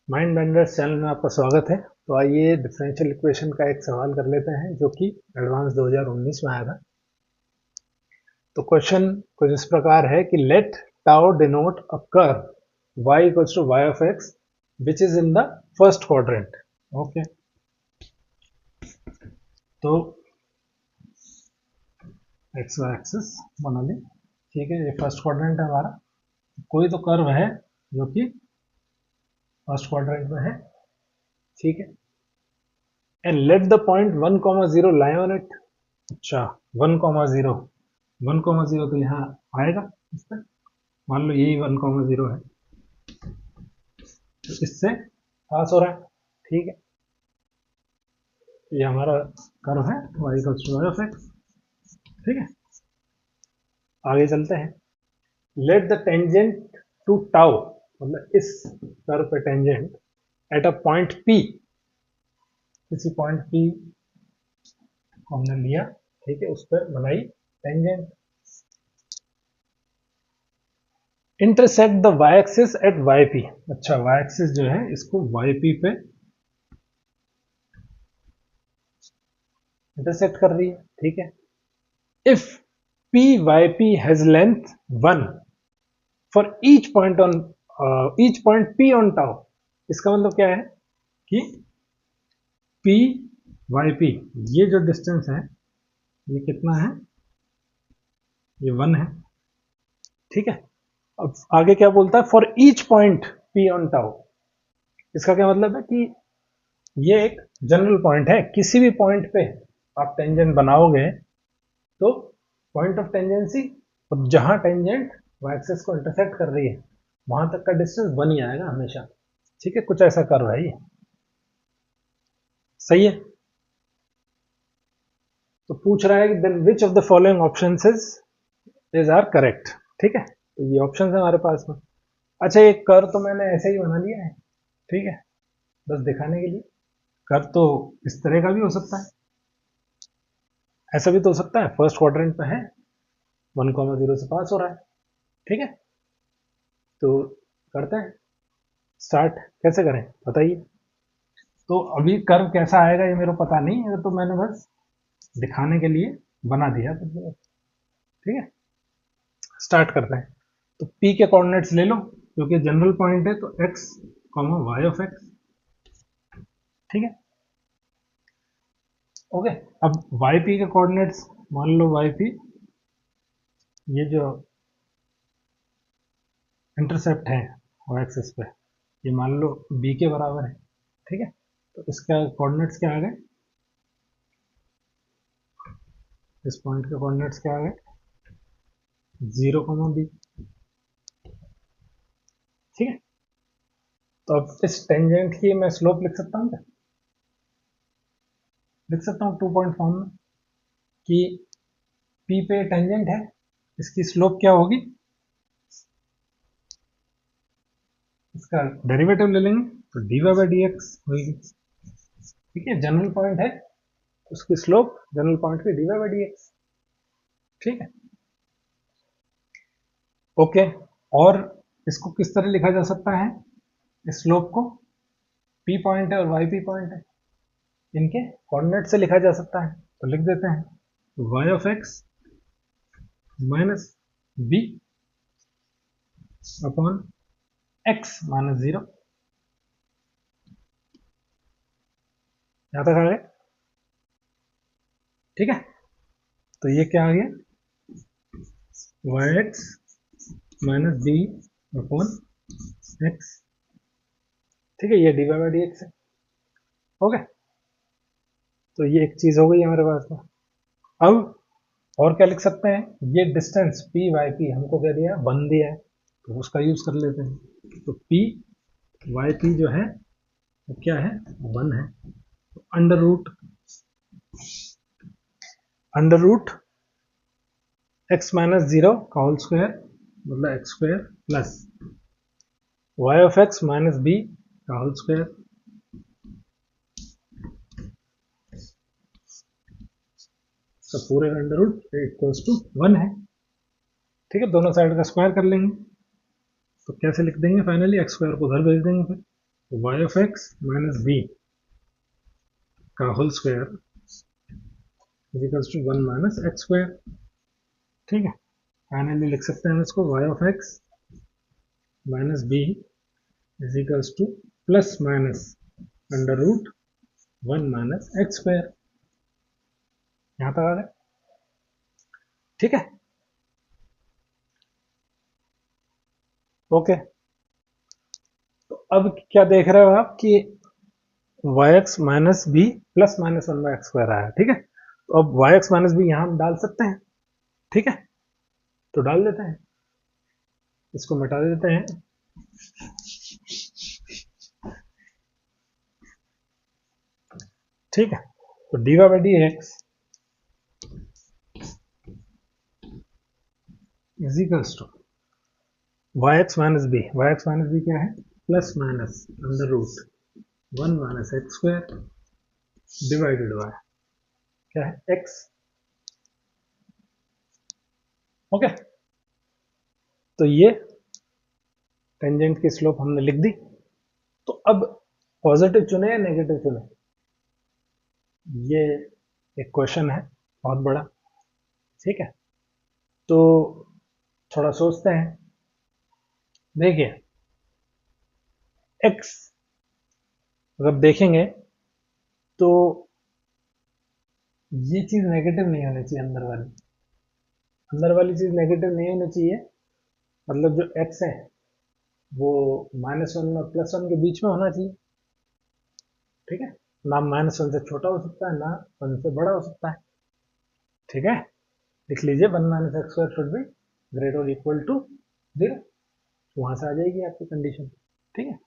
Mind benders channel में आपका स्वागत है। तो आइए डिफरेंशियल इक्वेशन का एक सवाल कर लेते हैं जो कि एडवांस 2019 में आया था। तो क्वेश्चन कुछ इस प्रकार है कि let tau denote a curve y equals to y of x which is in the first quadrant. Okay, तो एक्स वाई एक्सिस बना ली। ठीक है, ये फर्स्ट क्वाड्रेंट है हमारा। कोई तो कर्व है जो कि फर्स्ट क्वाड्रेंट में है। ठीक है, and let the point 1,0 lie on it. अच्छा, 1,0 1,0 तो यहाँ आएगा इस पर। मान लो यही 1,0 है, तो इससे पास हो रहा है। ठीक है, ये हमारा कर्व है y equals to of x. ठीक है, आगे चलते हैं। Let the tangent to tau, मतलब इस कर्व पे tangent at a point p, किसी पॉइंट p को हमने लिया। ठीक है, उस पर बनाई tangent. Intersect the y axis at yp। अच्छा, y एक्सिस जो है इसको yp पे इंटरसेक्ट कर रही है। ठीक है, if P Y P has length 1 for each point P on tau. इसका मतलब क्या है कि पी वाई पी, ये जो डिस्टेंस है ये कितना है, ये 1 है। ठीक है, अब आगे क्या बोलता है, for each point P on tau. इसका क्या मतलब है कि ये एक जनरल पॉइंट है, किसी भी पॉइंट पे आप टेंजेंट बनाओगे तो पॉइंट ऑफ टेंजेंसी, और जहां टेंजेंट वाई एक्सिस को इंटरसेक्ट कर रही है वहां तक का डिस्टेंस 1 ही आएगा हमेशा। ठीक है, कुछ ऐसा कर्व है ये। सही है, तो पूछ रहा है कि then which of the following options is are correct. ठीक है, तो ये ऑप्शन है हमारे पास में। अच्छा, ये कर्व तो मैंने ऐसे ही बना लिया है। ठीक है, बस दिखाने के लिए। कर्व तो इस तरह का भी हो सकता है, ऐसा भी तो हो सकता है। फर्स्ट क्वाड्रेंट में है, 1,0 से पास हो रहा है। ठीक है, तो करते हैं स्टार्ट। कैसे करें बताइए। तो अभी कर्व कैसा आएगा ये मेरे को पता नहीं है, तो मैंने बस दिखाने के लिए बना दिया। तो ठीक है, स्टार्ट करते हैं। तो P के कोऑर्डिनेट्स ले लो, क्योंकि जनरल पॉइंट है, तो x y ऑफ x। ठीक है, ओके। अब yp के कोऑर्डिनेट्स मान लो yp, ये जो इंटरसेप्ट है y एक्सिस पे, ये मान लो b के बराबर है। ठीक है, तो इसका कोऑर्डिनेट्स क्या आ गए, इस पॉइंट के कोऑर्डिनेट्स क्या आ गए, 0,b। ठीक है, तो अब इस टेंजेंट की मैं स्लोप लिख सकता हूँ क्या, लिख सकता हूँ 2 पॉइंट फॉर्म में कि P पे टेंजेंट है, इसकी स्लोप क्या होगी, इसका डेरिवेटिव ले लेंगे तो dy बाई डी एक्स होगी। ठीक है, जनरल पॉइंट है, उसकी स्लोप जनरल पॉइंट की dy बाई डी एक्स। ठीक है, ओके। और इसको किस तरह लिखा जा सकता है, इस स्लोप को, P पॉइंट है और yp पॉइंट है, इनके कोऑर्डिनेट से लिखा जा सकता है। तो लिख देते हैं y of x minus b upon x minus 0। यहां तक आ गए। ठीक है, तो ये क्या आ गया, y x minus b upon x. ठीक है, ये d y by d x है। ओके, तो ये एक चीज हो गई हमारे पास में। अब और क्या लिख सकते हैं, ये डिस्टेंस पी वाई पी हमको क्या दिया, 1 दिया है, तो उसका यूज कर लेते हैं। तो पी वाई पी जो है वो क्या है, 1 है। तो अंडर रूट एक्स माइनस 0 का होल स्क्वायर, मतलब x square plus y of x minus b का होल स्क्वायर, तो पूरे अंडर रूट इक्वल्स टू 1 है। ठीक है, दोनों साइड का स्क्वायर कर लेंगे, तो कैसे लिख देंगे फाइनली, एक्स स्क्वायर को उधर भेज देंगे फिर, y of x minus b का whole square is equals to 1 minus x square. ठीक है, फाइनली लिख सकते हैं हम इसको y of x minus b is equals to plus minus under root 1 minus x square. यहां तक आ गए? ठीक है, ओके। तो अब क्या देख रहे हो आप कि y x minus b plus minus 1 by x square आया। ठीक है, तो अब वाई एक्स माइनस बी यहां हम डाल सकते हैं। ठीक है, तो डाल देते हैं, इसको मिटा देते हैं। ठीक है, तो d y by d x is equals to y x minus b. Y x minus b क्या है? Plus minus under root 1 minus x square divided by क्या है? एक्स। ओके, तो ये टेंजेंट की स्लोप हमने लिख दी। तो अब पॉजिटिव चुने या नेगेटिव चुने, ये एक क्वेश्चन है बहुत बड़ा। ठीक है, तो थोड़ा सोचते हैं। देखिए, x अगर देखेंगे तो ये चीज नेगेटिव नहीं होनी चाहिए, अंदर वाली चीज नेगेटिव नहीं होनी चाहिए। मतलब जो x है वो -1 और +1 के बीच में होना चाहिए। ठीक है, ना -1 से छोटा हो सकता है, ना 1 से बड़ा हो सकता है। ठीक है, लिख लीजिए 1 minus x square should be greater और इक्वल टू 0। वहां से आ जाएगी आपकी कंडीशन। ठीक है,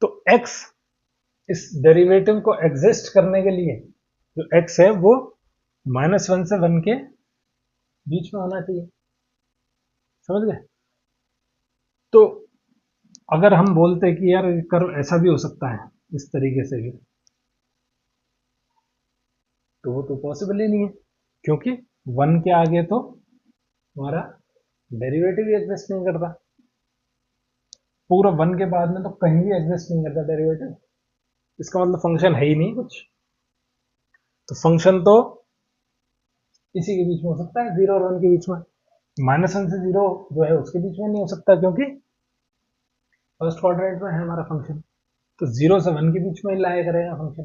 तो x इस डेरिवेटिव को एग्जिस्ट करने के लिए जो x है वो -1 से 1 के बीच में होना चाहिए। समझ गए? तो अगर हम बोलते कि यार कर्व ऐसा भी हो सकता है, इस तरीके से भी, तो वो तो पॉसिबल ही नहीं है, क्योंकि 1 के आगे तो हमारा डेरिवेटिव ही एग्जिस्ट नहीं करता। पूरा 1 के बाद में तो कहीं भी एग्जिस्ट नहीं करता डेरिवेटिव। इसका मतलब फंक्शन है ही नहीं कुछ। तो फंक्शन तो इसी के बीच में हो सकता है, 0 और 1 के बीच में। -1 से 0 जो है उसके बीच में नहीं हो सकता, क्योंकि फर्स्ट क्वाड्रेंट में है हमारा फंक्शन। तो 0 से 1 के बीच में लाया करेगा फंक्शन।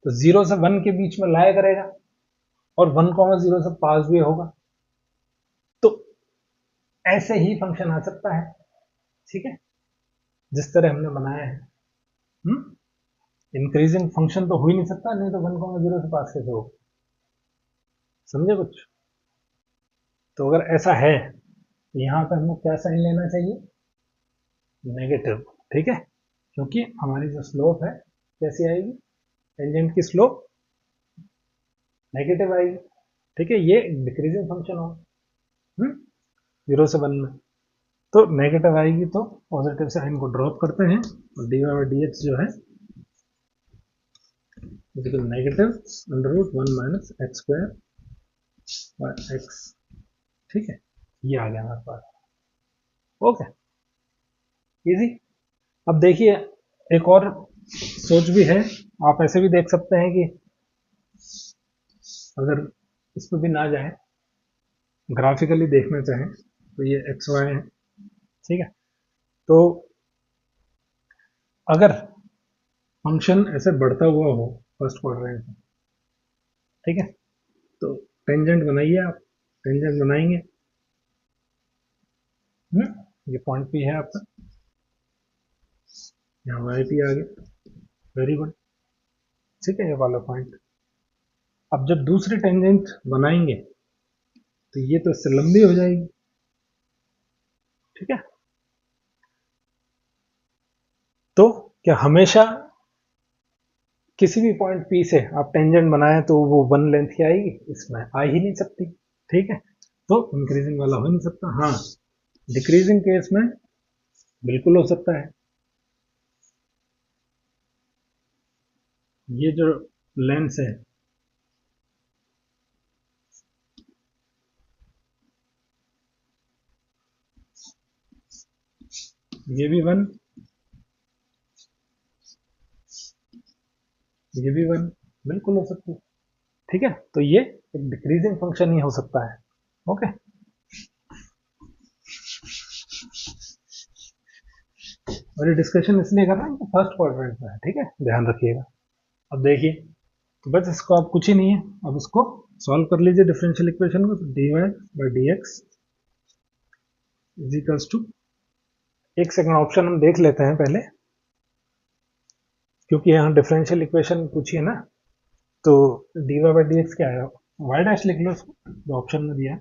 तो 0 से 1 के बीच में लाया करेगा और 1, 0 से पास भी होगा। तो ऐसे ही फंक्शन आ सकता है। ठीक है, जिस तरह हमने बनाया है। इंक्रीजिंग फंक्शन तो हो ही नहीं सकता, नहीं तो 1, 0 से पास कैसे हो? समझे कुछ? तो अगर ऐसा है तो यहां पर हमको क्या साइन लेना चाहिए? नेगेटिव। ठीक है, क्योंकि हमारी जो स्लोप है कैसी आएगी? टेंजेंट की स्लोप नेगेटिव आएगी। ठीक है, ये डिक्रीजिंग फंक्शन होगा 0 से 1 में। तो नेगेटिव आएगी तो पॉजिटिव साइन को ड्रॉप करते हैं और डी वाई डी एक्स जो है negative under root 1 minus x square by x. ठीक है, ये आ गया हमारे पास। Okay, easy. अब देखिए, एक और सोच भी है। आप ऐसे भी देख सकते हैं कि अगर इस पर भी ना जाए, ग्राफिकली देखना चाहें, तो ये एक्स वाई है। ठीक है, तो अगर फंक्शन ऐसे बढ़ता हुआ हो फर्स्ट क्वाड्रेंट में, ठीक है, तो टेंजेंट बनाइए आप। टेंजेंट बनाएंगे, ये पॉइंट पी है आपका, यहाँ वाई पी आ गया। Very good. ठीक है, ये वाला पॉइंट। अब जब दूसरी टेंजेंट बनाएंगे तो ये तो इससे लंबी हो जाएगी। ठीक है, तो क्या हमेशा किसी भी पॉइंट पी से आप टेंजेंट बनाए तो वो 1 लेंथ की आएगी? इसमें आ ही नहीं सकती। ठीक है, तो इंक्रीजिंग वाला हो नहीं सकता। हाँ, डिक्रीजिंग केस में बिल्कुल हो सकता है। ये जो लेंस है ये भी 1, ये भी 1, बिल्कुल हो सकती है। ठीक है, तो ये एक डिक्रीजिंग फंक्शन ही हो सकता है। ओके, और ये डिस्कशन इसलिए कर रहे हैं कि फर्स्ट क्वाड्रेंट में है। ठीक है, ध्यान रखिएगा। अब देखिए, तो बस इसको आप कुछ ही नहीं है, अब इसको सॉल्व कर लीजिए डिफरेंशियल इक्वेशन को। तो dy by d x is equals to, एक सेकंड ऑप्शन हम देख लेते हैं पहले, क्योंकि यहाँ डिफरेंशियल इक्वेशन पूछिए ना, तो dy बाई डी एक्स क्या है, y डैश लिख लो उसको, जो ऑप्शन में दिया है।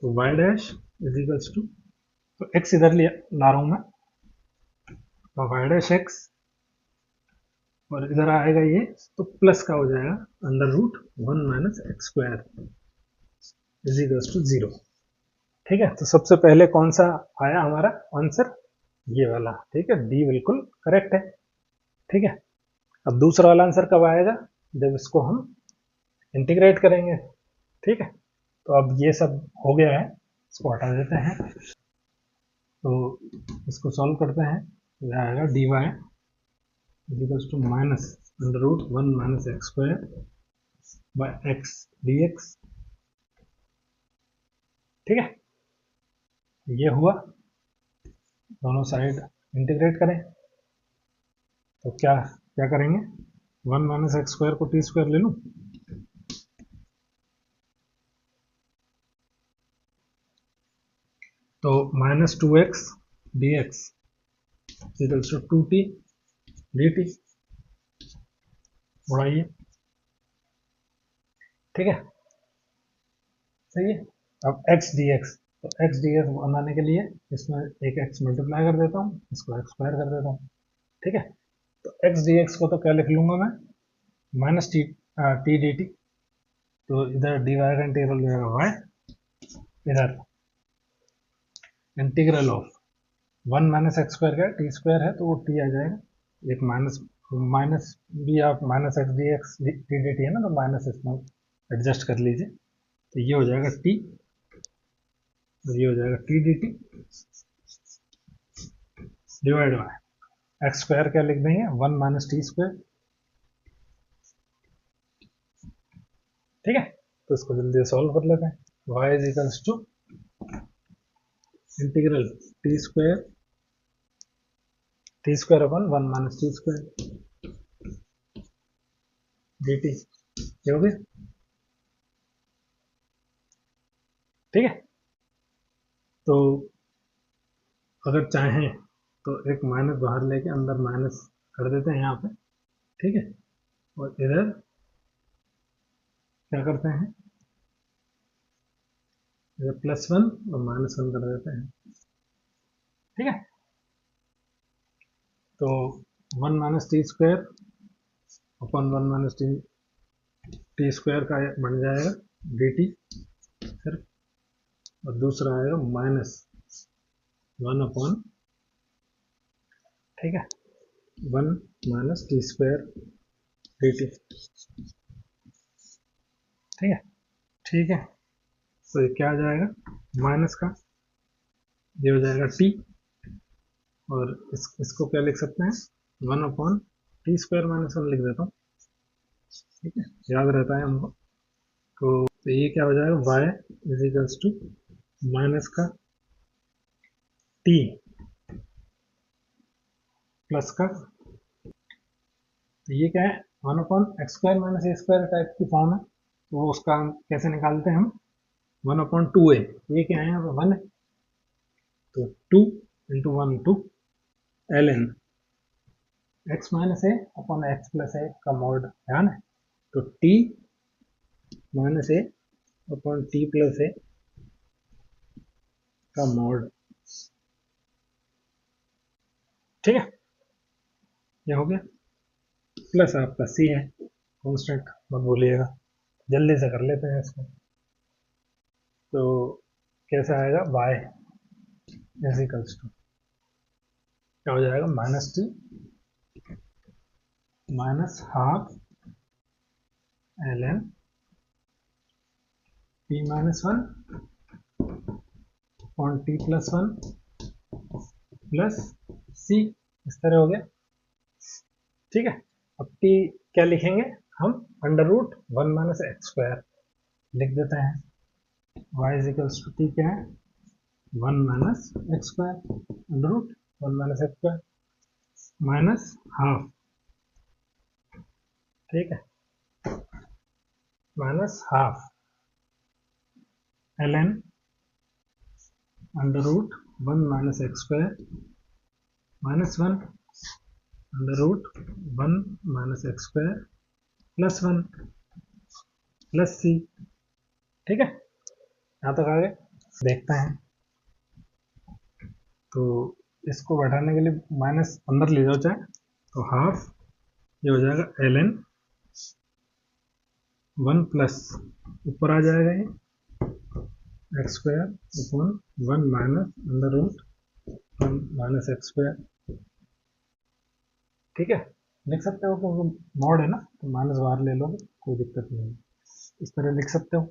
तो y dash is equals to, तो x इधर ला रहा हूं मैं, तो y डैश x, और इधर आएगा ये, तो प्लस का हो जाएगा under root 1 minus x square is equals to 0। ठीक है, तो सबसे पहले कौन सा आया हमारा आंसर, ये वाला। ठीक है, डी बिल्कुल करेक्ट है। ठीक है, अब दूसरा वाला आंसर कब आएगा, जब इसको हम इंटीग्रेट करेंगे। ठीक है, तो अब ये सब हो गया है, इसको हटा देते हैं, तो इसको सॉल्व करते हैं। यह आएगा d y equals to minus under root 1 minus x square by x d x. ठीक है, ये हुआ, दोनों साइड इंटीग्रेट करें, तो क्या क्या करेंगे, 1 माइनस एक्स स्क्वायर को टी स्क्वायर ले लूं, तो minus 2x d x equals to 2t d t, बढ़ाइए। ठीक है, सही है। अब x डी एक्स, तो x डी एक्स बनाने के लिए इसमें एक x मल्टीप्लाई कर देता हूँ, इसको x स्क्वायर कर देता हूँ। ठीक है, तो x डी एक्स को तो क्या लिख लूंगा मैं, minus T T D T, तो इधर डी वाई का इंटीग्रल हो जाएगा y, इधर integral of 1 minus x square का टी स्क्वायर है, तो वो टी आ जाएगा, एक माइनस, माइनस भी आप minus x d x T D T है ना, तो माइनस इसमें एडजस्ट कर लीजिए, तो ये हो जाएगा टी, और ये हो जाएगा T D T divide by x square, क्या लिख देंगे 1 माइनस टी स्क्वायर। ठीक है, तो इसको जल्दी से सॉल्व कर लेते हैं। y is equals to integral t square upon 1 minus t square d t, ये हो गया। ठीक है, तो अगर चाहें तो एक माइनस बाहर लेके अंदर माइनस कर देते हैं यहाँ पे। ठीक है, और इधर क्या करते हैं, इधर +1 और -1 कर देते हैं। ठीक है, तो 1 minus t square upon 1 minus t square का बन जाएगा डी टी सिर्फ, और दूसरा आएगा -1 अपॉन, ठीक है, 1 minus t square d T. ठीक है, ठीक है, तो ये क्या आ जाएगा, माइनस का ये हो जाएगा टी, और इसको क्या लिख सकते हैं, 1 अपॉन टी स्क्वायर -1 लिख देता हूँ। ठीक है, याद रहता है हमको। तो ये क्या हो जाएगा, y is equals to minus का t प्लस का, तो ये क्या है, 1 upon x square minus a square type की फॉर्म है, तो उसका कैसे निकालते हैं हम, 1 अपॉन 2a, ये क्या है, 1 है, तो 2 into 1 two ln x minus a upon x plus a का मॉड, ध्यान है, तो t minus a upon t plus a का मॉड। ठीक है, ये हो गया, प्लस आपका सी है कॉन्स्टेंट, मत भूलिएगा, जल्दी से कर लेते हैं इसको। तो कैसे आएगा, y इज इक्वल्स टू क्या हो जाएगा, minus t minus half ln t minus 1 upon t plus 1 plus c, इस तरह हो गया। ठीक है, अब टी क्या लिखेंगे हम, under root 1 minus x square लिख देते हैं। y is equals to t क्या है, 1 minus x square, under root 1 minus x square minus half. ठीक है, minus half ln under root 1 minus x square minus 1 under root 1 minus x square plus 1 plus c. ठीक है, यहाँ तक आ गए। देखते हैं, तो इसको बैठाने के लिए माइनस अंदर ले जाओ चाहे, तो हाफ ये हो जाएगा ln 1 प्लस ऊपर आ जाएगा ये x square upon 1 minus under root 1 minus x square. ठीक है, लिख सकते हो क्योंकि मॉड है ना, तो माइनस बाहर ले लो, कोई दिक्कत नहीं है, इस तरह लिख सकते हो।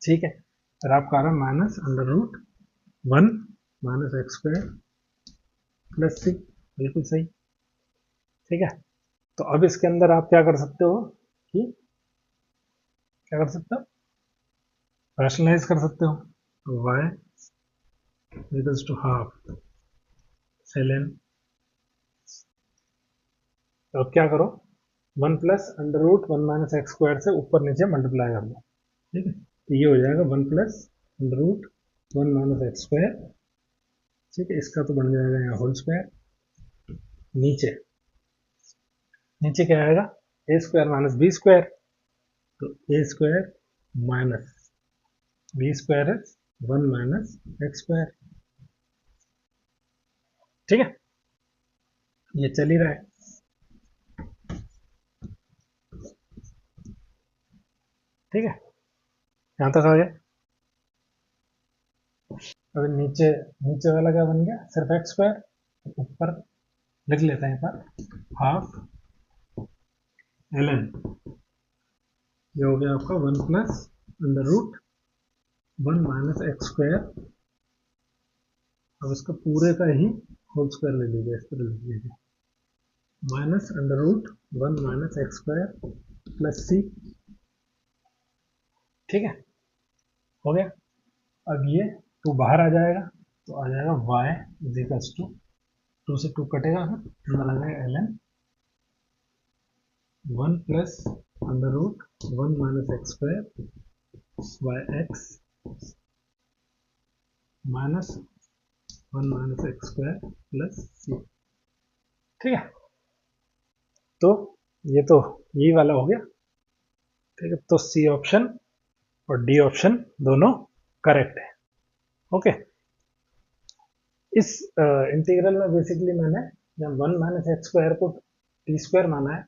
ठीक है, फिर आपका आ रहा है minus under root 1 minus x square plus c, बिल्कुल सही। ठीक है, तो अब इसके अंदर आप क्या कर सकते हो कि क्या कर सकते हो, रैशनलाइज कर सकते हो, तो y equals to half ln, तो अब क्या करो, 1 plus under root 1 minus x square से ऊपर नीचे मल्टीप्लाई कर दो। ठीक है, तो ये हो जाएगा 1 plus under root 1 minus x square. ठीक है, इसका तो बन जाएगा यहाँ होल स्क्वायर, नीचे नीचे क्या आएगा, ए स्क्वायर माइनस बी स्क्वायर, तो ए स्क्वायर माइनस बी स्क्वायर है 1 माइनस एक्स स्क्वायर। ठीक है, ये चल ही रहा है। ठीक है, यहाँ तक आ गया। अब नीचे नीचे वाला क्या बन गया, सिर्फ एक्स स्क्वायर, ऊपर लिख लेते हैं पर हाफ ln, ये हो गया आपका 1 plus under root 1 minus x square. अब इसका पूरे का ही होल स्क्वायर ले लीजिए, इस तरह लिख लीजिए, minus under root 1 minus x square plus c. ठीक है, हो गया। अब ये 2 बाहर आ जाएगा, तो आ जाएगा y इज इक्वल्स टू 2 से 2 कटेगा, अंदर आ जाएगा ln 1 plus under root 1 minus x square y x minus 1 minus x square plus c. ठीक है, तो ये तो यही वाला हो गया। ठीक है, तो सी ऑप्शन और डी ऑप्शन दोनों करेक्ट है। ओके, इस इंटीग्रल में बेसिकली मैंने जब 1 माइनस एक्स स्क्वायर को टी स्क्वायर माना है,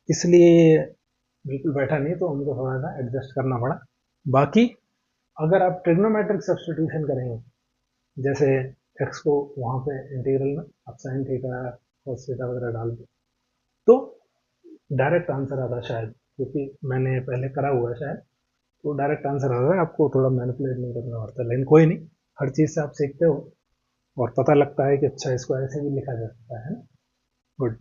इसलिए बिल्कुल बैठा नहीं, तो हमको थोड़ा सा एडजस्ट करना पड़ा। बाकी अगर आप ट्रिग्नोमेट्रिक सब्स्टिट्यूशन करेंगे, जैसे एक्स को वहाँ पे इंटीग्रल में आप साइन थीटा कॉस थीटा वगैरह डाल दो, तो डायरेक्ट आंसर आता शायद, क्योंकि मैंने पहले करा हुआ है शायद, तो डायरेक्ट आंसर आता है, आपको थोड़ा मैनिपुलेट नहीं करना पड़ता। लेकिन कोई नहीं, हर चीज़ से आप सीखते हो और पता लगता है कि अच्छा इसको ऐसे भी लिखा जा सकता है। गुड।